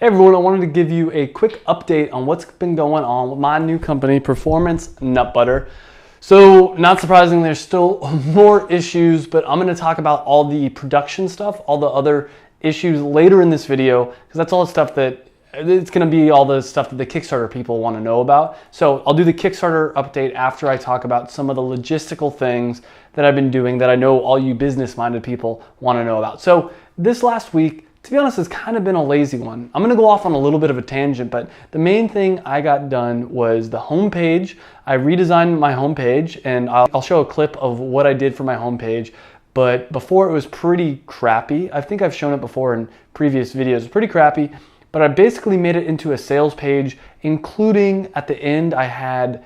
Hey everyone, I wanted to give you a quick update on what's been going on with my new company, Performance Nut Butter. So not surprisingly, there's still more issues, but I'm going to talk about all the production stuff, all the other issues later in this video, because that's all the stuff that it's going to be all the stuff that the Kickstarter people want to know about. So I'll do the Kickstarter update after I talk about some of the logistical things that I've been doing that I know all you business-minded people want to know about. So this last week, to be honest, it's kind of been a lazy one. I'm gonna go off on a little bit of a tangent, but the main thing I got done was the homepage. I redesigned my homepage, and I'll show a clip of what I did for my homepage. But before, it was pretty crappy. I think I've shown it before in previous videos. It's pretty crappy, but I basically made it into a sales page, including at the end I had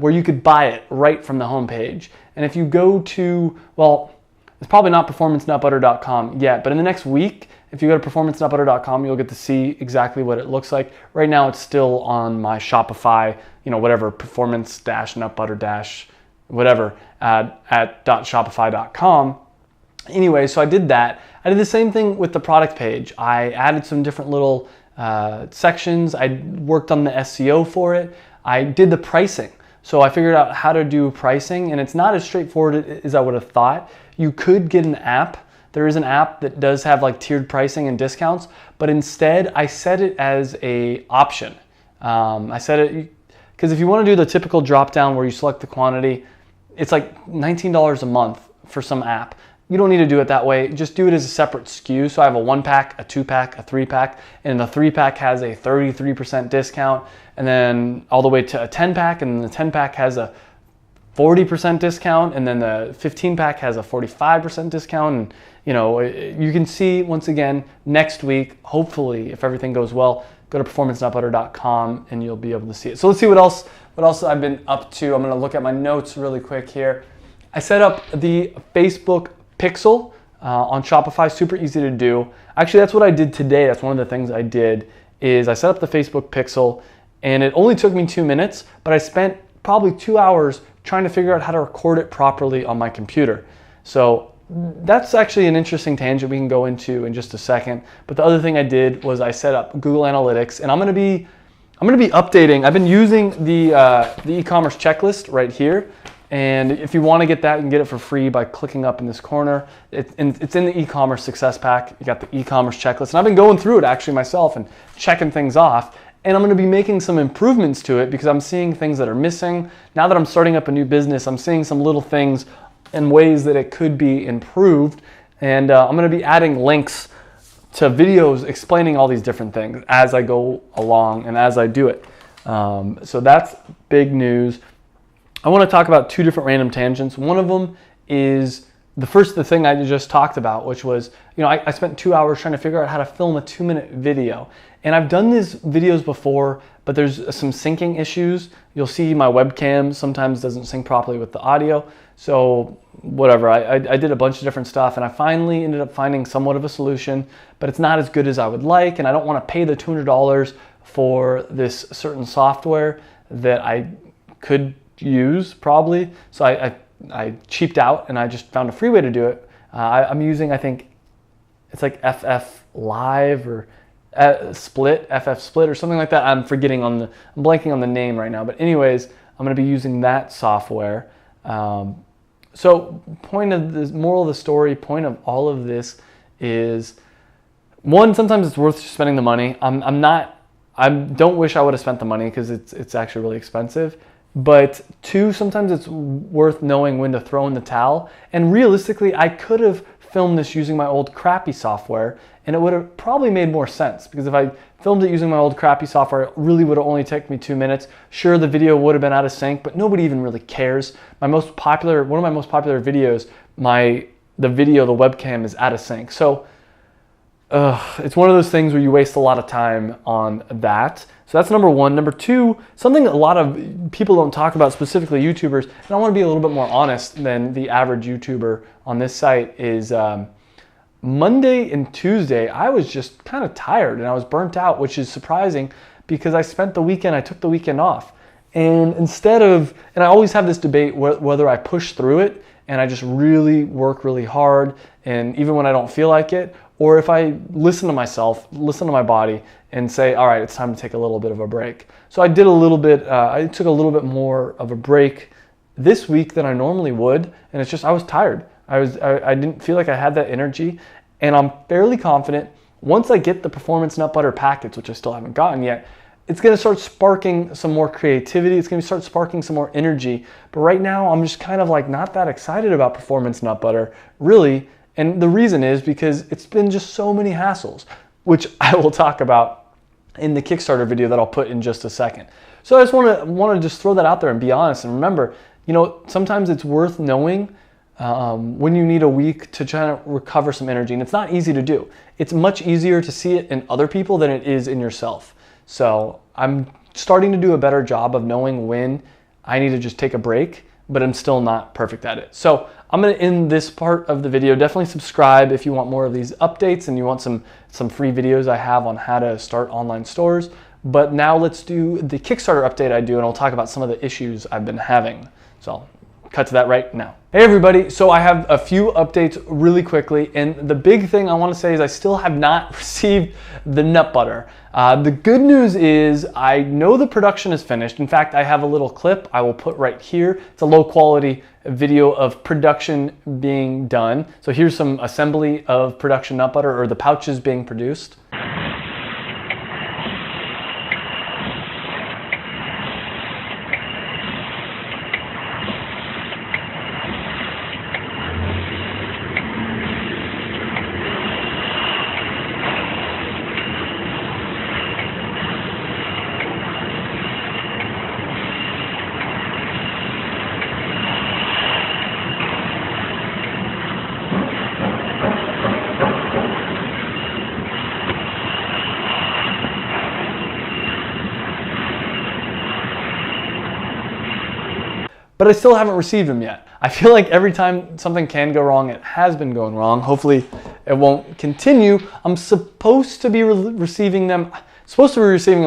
where you could buy it right from the homepage. And if you go to, well, it's probably not performancenutbutter.com yet, but in the next week, if you go to performancenutbutter.com, you'll get to see exactly what it looks like. Right now, it's still on my Shopify, whatever, performance-nutbutter-whatever at .shopify.com. Anyway, so I did that. I did the same thing with the product page. I added some different little sections. I worked on the SEO for it. I did the pricing. So I figured out how to do pricing, and it's not as straightforward as I would have thought. You could get an app. There is an app that does have like tiered pricing and discounts, but instead I set it as a option. I set it because if you want to do the typical drop down where you select the quantity, it's like $19 a month for some app. You don't need to do it that way. Just do it as a separate SKU. So I have a 1-pack, a 2-pack, a 3-pack, and the 3-pack has a 33% discount, and then all the way to a 10-pack, and the 10-pack has a 40% discount, and then the 15-pack has a 45% discount. And you can see, once again, next week, hopefully, if everything goes well, go to performancenutbutter.com and you'll be able to see it. So let's see what else I've been up to. I'm going to look at my notes really quick here. I set up the Facebook pixel on Shopify, super easy to do. Actually, that's what I did today. That's one of the things I did, is I set up the Facebook pixel, and it only took me 2 minutes, but I spent probably 2 hours trying to figure out how to record it properly on my computer. So that's actually an interesting tangent we can go into in just a second. But the other thing I did was I set up Google Analytics, and I'm going to be updating. I've been using the e-commerce checklist right here, and if you want to get that, you can get it for free by clicking up in this corner. It's in the e-commerce success pack. You got the e-commerce checklist, and I've been going through it actually myself and checking things off. And I'm going to be making some improvements to it because I'm seeing things that are missing. Now that I'm starting up a new business, I'm seeing some little things and ways that it could be improved. And I'm going to be adding links to videos explaining all these different things as I go along and as I do it. So that's big news. I want to talk about 2 different random tangents. One of them is the thing I just talked about, which was, I spent 2 hours trying to figure out how to film a 2-minute video. And I've done these videos before, but there's some syncing issues. You'll see my webcam sometimes doesn't sync properly with the audio. So whatever, I did a bunch of different stuff, and I finally ended up finding somewhat of a solution, but it's not as good as I would like, and I don't want to pay the $200 for this certain software that I could use probably. So I cheaped out, and I just found a free way to do it. I'm using, I think it's like FF Live or FF Split or something like that. I'm blanking on the name right now. But anyways, I'm going to be using that software. So moral of the story, point of all of this is, one, sometimes it's worth spending the money. I don't wish I would have spent the money because it's actually really expensive. But 2, sometimes it's worth knowing when to throw in the towel. And realistically, I could have filmed this using my old crappy software, and it would have probably made more sense, because if I filmed it using my old crappy software, it really would have only taken me 2 minutes. Sure, the video would have been out of sync, but nobody even really cares. One of my most popular videos, the webcam is out of sync. So it's one of those things where you waste a lot of time on that. So that's number 1. Number 2, something a lot of people don't talk about, specifically YouTubers, and I want to be a little bit more honest than the average YouTuber on this site, is Monday and Tuesday, I was just kind of tired and I was burnt out, which is surprising because I took the weekend off. And and I always have this debate whether I push through it and I just really work really hard, and even when I don't feel like it, or if I listen to myself, listen to my body, and say, all right, it's time to take a little bit of a break. So I did a little bit, I took a little bit more of a break this week than I normally would, and it's just I was tired. I didn't feel like I had that energy, and I'm fairly confident once I get the Performance Nut Butter packets, which I still haven't gotten yet, it's going to start sparking some more creativity. It's going to start sparking some more energy. But right now, I'm just kind of like not that excited about Performance Nut Butter, really. And the reason is because it's been just so many hassles, which I will talk about in the Kickstarter video that I'll put in just a second. So I just want to just throw that out there and be honest. And remember, you know, sometimes it's worth knowing when you need a week to try to recover some energy. And it's not easy to do. It's much easier to see it in other people than it is in yourself. So I'm starting to do a better job of knowing when I need to just take a break, but I'm still not perfect at it. So I'm going to end this part of the video. Definitely subscribe if you want more of these updates and you want some free videos I have on how to start online stores. But now let's do the Kickstarter update I do, and I'll talk about some of the issues I've been having. So cut to that right now. Hey everybody, so I have a few updates really quickly, and the big thing I want to say is I still have not received the nut butter. The good news is I know the production is finished. In fact, I have a little clip I will put right here. It's a low quality video of production being done. So here's some assembly of production nut butter, or the pouches being produced. But I still haven't received them yet. I feel like every time something can go wrong, it has been going wrong. Hopefully it won't continue. I'm supposed to be receiving them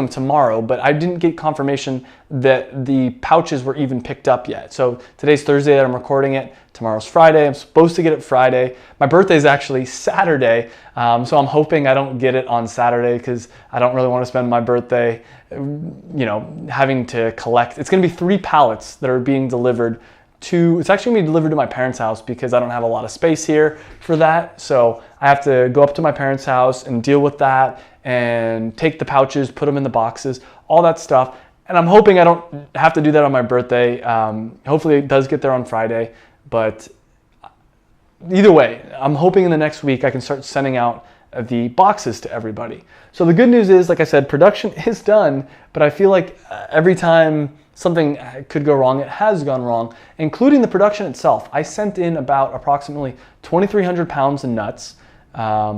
tomorrow, but I didn't get confirmation that the pouches were even picked up yet. So today's Thursday that I'm recording it. Tomorrow's Friday. I'm supposed to get it Friday. My birthday is actually Saturday, so I'm hoping I don't get it on Saturday because I don't really want to spend my birthday, you know, having to collect. It's going to be 3 pallets that are being delivered to. It's actually going to be delivered to my parents' house because I don't have a lot of space here for that. So I have to go up to my parents' house and deal with that and take the pouches, put them in the boxes, all that stuff. And I'm hoping I don't have to do that on my birthday. Hopefully it does get there on Friday. But either way, I'm hoping in the next week I can start sending out the boxes to everybody. So the good news is, like I said, production is done, but I feel like every time something could go wrong, it has gone wrong, including the production itself. I sent in about approximately 2,300 pounds of nuts. I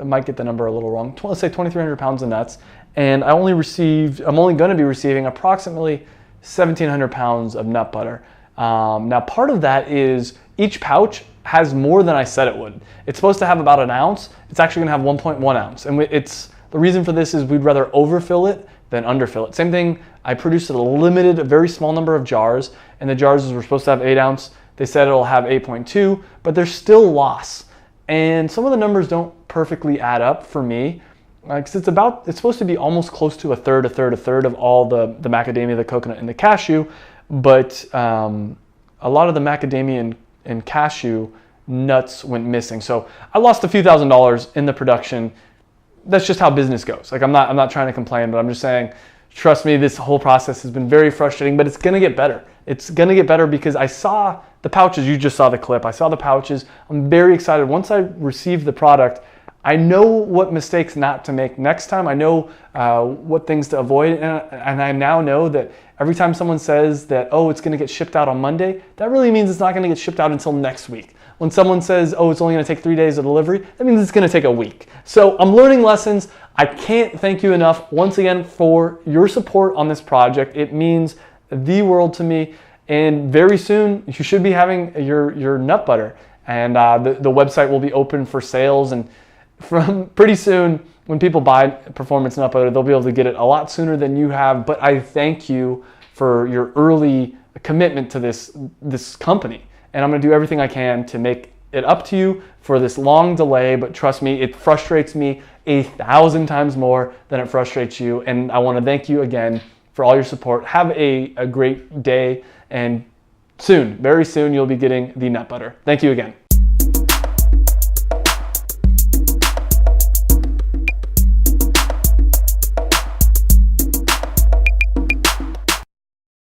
might get the number a little wrong. Let's say 2,300 pounds of nuts, and I'm only going to be receiving approximately 1,700 pounds of nut butter. Now part of that is each pouch has more than I said it would. It's supposed to have about an ounce. It's actually gonna have 1.1 ounce. And the reason for this is we'd rather overfill it than underfill it. Same thing, I produced a very small number of jars, and the jars were supposed to have 8 ounce. They said it'll have 8.2, but there's still loss. And some of the numbers don't perfectly add up for me. Because it's supposed to be almost close to a third of all the macadamia, the coconut, and the cashew. But a lot of the macadamia and cashew nuts went missing. So I lost a few $1,000s in the production. That's just how business goes. Like I'm not trying to complain, but I'm just saying, trust me, this whole process has been very frustrating, but it's gonna get better. It's gonna get better because I saw the pouches. You just saw the clip. I saw the pouches. I'm very excited. Once I receive the product, I know what mistakes not to make next time. I know what things to avoid, and I now know that every time someone says that, oh, it's gonna get shipped out on Monday, that really means it's not gonna get shipped out until next week. When someone says, oh, it's only gonna take 3 days of delivery, that means it's gonna take a week. So I'm learning lessons. I can't thank you enough once again for your support on this project. It means the world to me, and very soon you should be having your nut butter, and the website will be open for sales, and from pretty soon, when people buy Performance Nut Butter, they'll be able to get it a lot sooner than you have. But I thank you for your early commitment to this company, and I'm going to do everything I can to make it up to you for this long delay, but trust me, it frustrates me 1,000 times more than it frustrates you. And I want to thank you again for all your support. Have a great day, and soon, very soon, you'll be getting the nut butter. Thank you again.